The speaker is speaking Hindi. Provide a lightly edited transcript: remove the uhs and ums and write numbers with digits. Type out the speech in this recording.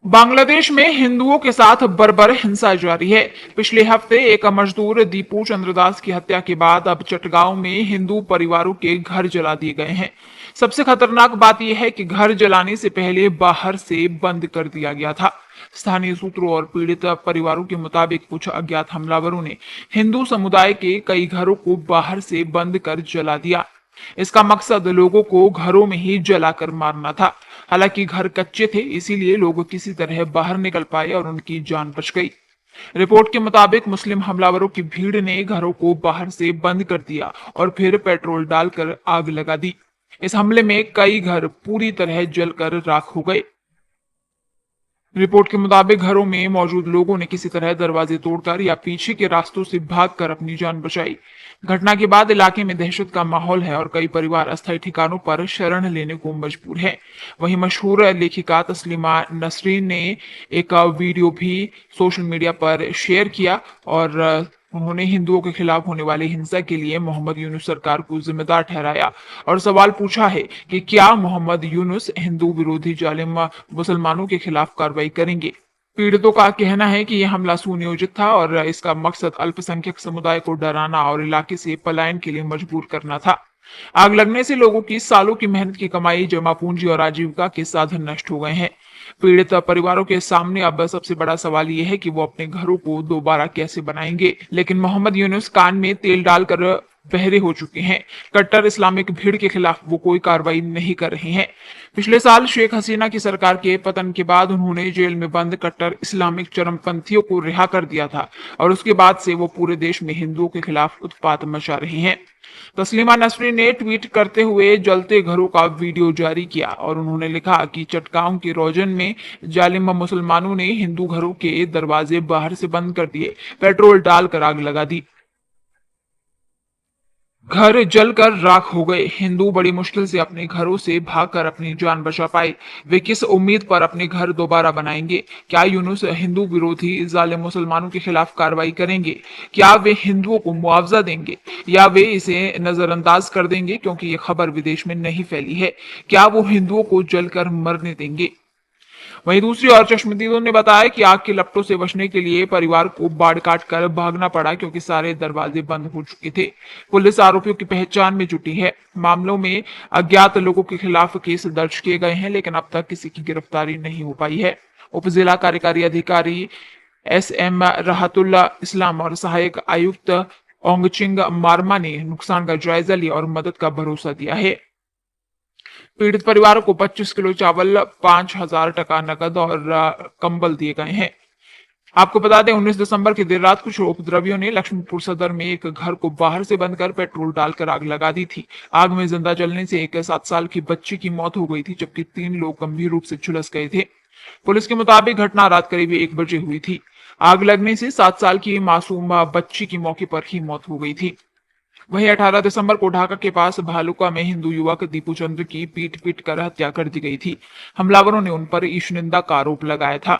बांग्लादेश में हिंदुओं के साथ बर्बर हिंसा जारी है। पिछले हफ्ते एक मजदूर दीपू चंद्रदास की हत्या के बाद अब चटगांव में हिंदू परिवारों के घर जला दिए गए हैं। सबसे खतरनाक बात यह है कि घर जलाने से पहले बाहर से बंद कर दिया गया था। स्थानीय सूत्रों और पीड़ित परिवारों के मुताबिक कुछ अज्ञात हमलावरों ने हिंदू समुदाय के कई घरों को बाहर से बंद कर जला दिया। इसका मकसद लोगों को घरों में ही जलाकर मारना था। हालांकि घर कच्चे थे, इसीलिए लोग किसी तरह बाहर निकल पाए और उनकी जान बच गई। रिपोर्ट के मुताबिक मुस्लिम हमलावरों की भीड़ ने घरों को बाहर से बंद कर दिया और फिर पेट्रोल डालकर आग लगा दी। इस हमले में कई घर पूरी तरह जलकर राख हो गए। रिपोर्ट के मुताबिक घरों में मौजूद लोगों ने किसी तरह दरवाजे तोड़कर या पीछे के रास्तों से भागकर अपनी जान बचाई। घटना के बाद इलाके में दहशत का माहौल है और कई परिवार अस्थायी ठिकानों पर शरण लेने को मजबूर है। वहीं मशहूर लेखिका तस्लीमा नसरीन ने एक वीडियो भी सोशल मीडिया पर शेयर किया और उन्होंने हिंदुओं के खिलाफ होने वाली हिंसा के लिए मोहम्मद यूनुस सरकार को जिम्मेदार ठहराया और सवाल पूछा है कि क्या मोहम्मद यूनुस हिंदू विरोधी जालिम मुसलमानों के खिलाफ कार्रवाई करेंगे। पीड़ितों का कहना है कि यह हमला सुनियोजित था और इसका मकसद अल्पसंख्यक समुदाय को डराना और इलाके से पलायन के लिए मजबूर करना था। आग लगने से लोगों की सालों की मेहनत की कमाई, जमा पूंजी और आजीविका के साधन नष्ट हो गए हैं। पीड़ित परिवारों के सामने अब सबसे बड़ा सवाल यह है कि वो अपने घरों को दोबारा कैसे बनाएंगे। लेकिन मोहम्मद यूनुस कान में तेल डालकर बहरे हो चुके हैं। कट्टर इस्लामिक भीड़ के खिलाफ वो कोई कार्रवाई नहीं कर रहे हैं। पिछले साल शेख हसीना की सरकार के पतन के बाद उन्होंने जेल में बंद कट्टर इस्लामिक चरमपंथियों को रिहा कर दिया था और उसके बाद से वो पूरे देश में हिंदुओं के खिलाफ उत्पात मचा रहे हैं। तस्लीमा नसरी ने ट्वीट करते हुए जलते घरों का वीडियो जारी किया और उन्होंने लिखा कि चटगांव के रोजन में जालिम मुसलमानों ने हिंदू घरों के दरवाजे बाहर से बंद कर दिए, पेट्रोल डालकर आग लगा दी। घर जलकर राख हो गए। हिंदू बड़ी मुश्किल से अपने घरों से भागकर अपनी जान बचा पाए। वे किस उम्मीद पर अपने घर दोबारा बनाएंगे? क्या यूनुस हिंदू विरोधी जालिम मुसलमानों के खिलाफ कार्रवाई करेंगे? क्या वे हिंदुओं को मुआवजा देंगे या वे इसे नजरअंदाज कर देंगे क्योंकि ये खबर विदेश में नहीं फैली है? क्या वो हिंदुओं को जलकर मरने देंगे? वहीं दूसरी ओर चश्मदीदों ने बताया कि आग के लपटों से बचने के लिए परिवार को बाढ़ काट कर भागना पड़ा क्योंकि सारे दरवाजे बंद हो चुके थे। पुलिस आरोपियों की पहचान में जुटी है। मामलों में अज्ञात लोगों के खिलाफ केस दर्ज किए गए हैं, लेकिन अब तक किसी की गिरफ्तारी नहीं हो पाई है। उप जिला कार्यकारी अधिकारी SM राहतुल्ला इस्लाम और सहायक आयुक्त ओंगचिंग मारमा ने नुकसान का जायजा लिया और मदद का भरोसा दिया है। पीड़ित परिवारों को 25 किलो चावल, 5,000 टका नकद और कंबल दिए गए हैं। आपको बता दें 19 दिसंबर की देर रात कुछ उपद्रवियों ने लक्ष्मीपुर सदर में एक घर को बाहर से बंद कर पेट्रोल डालकर आग लगा दी थी। आग में जिंदा जलने से एक 7 साल की बच्ची की मौत हो गई थी, जबकि 3 लोग गंभीर रूप से झुलस गए थे। पुलिस के मुताबिक घटना रात करीब 1 बजे हुई थी। आग लगने से 7 साल की मासूम बच्ची की मौके पर ही मौत हो गई थी। वहीं 18 दिसंबर को ढाका के पास भालुका में हिंदू युवक दीपू चंद्र की पीट पीट कर हत्या कर दी गई थी। हमलावरों ने उन पर ईशनिंदा का आरोप लगाया था।